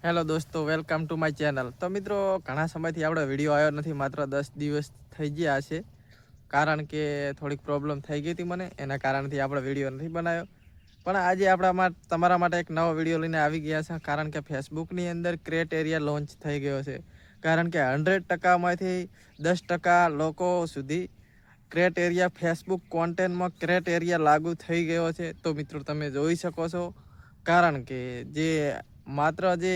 Hello દોસ્તો, welcome to my channel. તો મિત્રો, ઘણા સમયથી આપણો વિડીયો આવ્યો નથી. માત્ર 10 દિવસ થઈ ગયા છે, કારણ કે થોડીક પ્રોબ્લેમ થઈ ગઈ હતી મને. એના કારણથી આપણો વિડીયો નથી બનાવ્યો. પણ આજે તમારા માટે એક નવો વિડીયો લઈને આવી ગયા છે, કારણ કે ફેસબુકની અંદર ક્રિએટ એરિયા લોન્ચ થઈ ગયો છે. કારણ કે 100%માંથી 10% લોકો સુધી ક્રિએટ એરિયા ફેસબુક કોન્ટેન્ટમાં ક્રિએટ એરિયા લાગુ થઈ ગયો છે. તો મિત્રો, તમે જોઈ શકો છો. કારણ કે માત્ર જે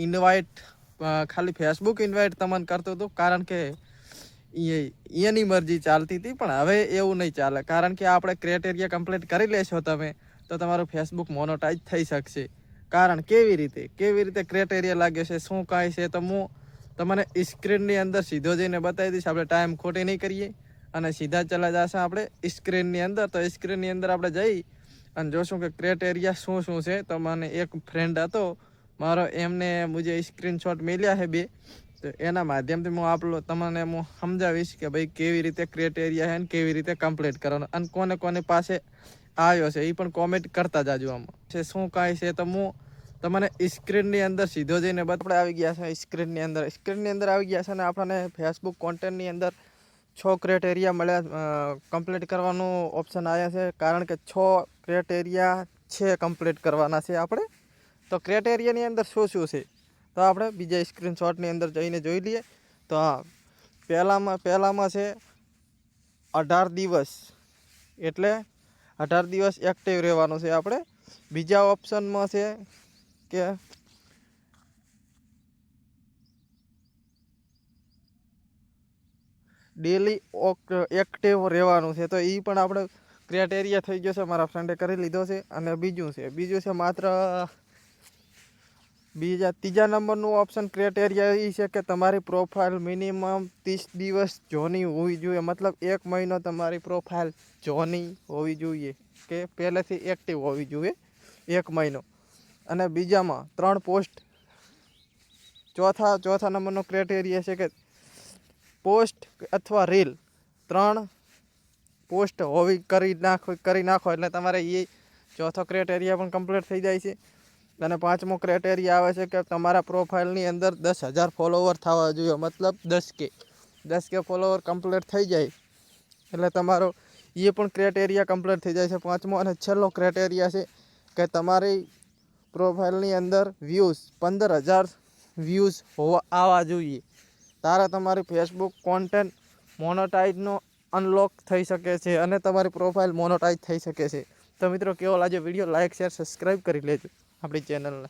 ઇન્વાઇટ ખાલી ફેસબુક ઇન્વાઇટ તમને કરતું હતું, કારણ કે એની મરજી ચાલતી હતી. પણ હવે એવું નહીં ચાલે, કારણ કે આપણે ક્રાઇટેરિયા કમ્પ્લીટ કરી લેશો તમે, તો તમારું ફેસબુક મોનોટાઈઝ થઈ શકશે. કારણ કેવી રીતે ક્રાઇટેરિયા લાગે છે, શું કાંઈ છે, તો હું તમને સ્ક્રીનની અંદર સીધો જઈને બતાવી દઈશ. આપણે ટાઈમ ખોટી નહીં કરીએ અને સીધા ચલા જશે આપણે સ્ક્રીનની અંદર. તો સ્ક્રીનની અંદર આપણે જઈ અને જોશું કે ક્રાઇટેરિયા શું છે. તો મને એક ફ્રેન્ડ હતો મારો, એમને મુજે સ્ક્રીનશોટ મેલ્યા છે 2. તો એના માધ્યમથી હું તમને હું સમજાવીશ કે ભાઈ કેવી રીતે ક્રાઇટેરિયા છે અને કેવી રીતે કમ્પ્લીટ કરવાનું, અને કોને પાસે આવ્યો છે એ પણ કોમેન્ટ કરતા જાજો. આમાં છે શું કાંઈ છે, તો હું તમને સ્ક્રીનની અંદર સીધો જઈને આપણે આવી ગયા છે સ્ક્રીનની અંદર આવી ગયા છે. અને આપણને ફેસબુક કોન્ટેન્ટની અંદર 6 ક્રાઇટેરિયા મળ્યા કમ્પ્લીટ કરવાનું ઓપ્શન આવ્યા છે. કારણ કે 6 ક્રાઇટેરિયા છે કમ્પ્લીટ કરવાના છે આપણે. તો ક્રાઇટેરિયાની અંદર શું છે, તો આપણે બીજા સ્ક્રીનશોટની અંદર જઈને જોઈ લઈએ. તો પહેલામાં છે 18 દિવસ, એટલે 18 દિવસ એક્ટિવ રહેવાનું છે આપણે. બીજા ઓપ્શનમાં છે કે ડેલી એક્ટિવ રહેવાનું છે. તો એ પણ આપણે ક્રાઇટેરિયા થઈ ગયો છે, મારા ફ્રેન્ડે કરી લીધો છે. અને બીજું છે માત્ર ત્રીજા નંબરનું ઓપ્શન ક્રાઇટેરિયા એ છે કે તમારી પ્રોફાઇલ મિનિમમ 30 દિવસ જોની હોવી જોઈએ. મતલબ 1 મહિનો તમારી પ્રોફાઇલ જોની હોવી જોઈએ, કે પહેલેથી એક્ટિવ હોવી જોઈએ 1 મહિનો. અને બીજામાં 3 પોસ્ટ. ચોથા નંબરનો ક્રાઇટેરિયા છે કે પોસ્ટ અથવા રીલ 3 પોસ્ટ કરી નાખો એટલે તમારે એ ચોથો ક્રાઇટેરિયા પણ કમ્પ્લીટ થઈ જાય છે. અને 5મો ક્રાઇટેરિયા આવે છે કે તમારા પ્રોફાઇલની અંદર 10,000 ફોલોવર થવા જોઈએ. મતલબ 10K ફોલોવર કમ્પ્લીટ થઈ જાય એટલે તમારો એ પણ ક્રાઇટેરિયા કમ્પ્લીટ થઈ જાય છે. 5મો અને છેલ્લો ક્રાઇટેરિયા છે કે તમારી પ્રોફાઇલની અંદર વ્યૂઝ 15,000 વ્યૂઝ આવવા જોઈએ. તારે તમારી ફેસબુક કોન્ટેન્ટ મોનોટાઈઝનો અનલોક થઈ શકે છે અને તમારી પ્રોફાઇલ મોનોટાઈઝ થઈ શકે છે. તો મિત્રો, કેવો લાગ્યો વિડીયો? લાઇક, શેર, સબસ્ક્રાઈબ કરી લેજો આપણી ચેનલને.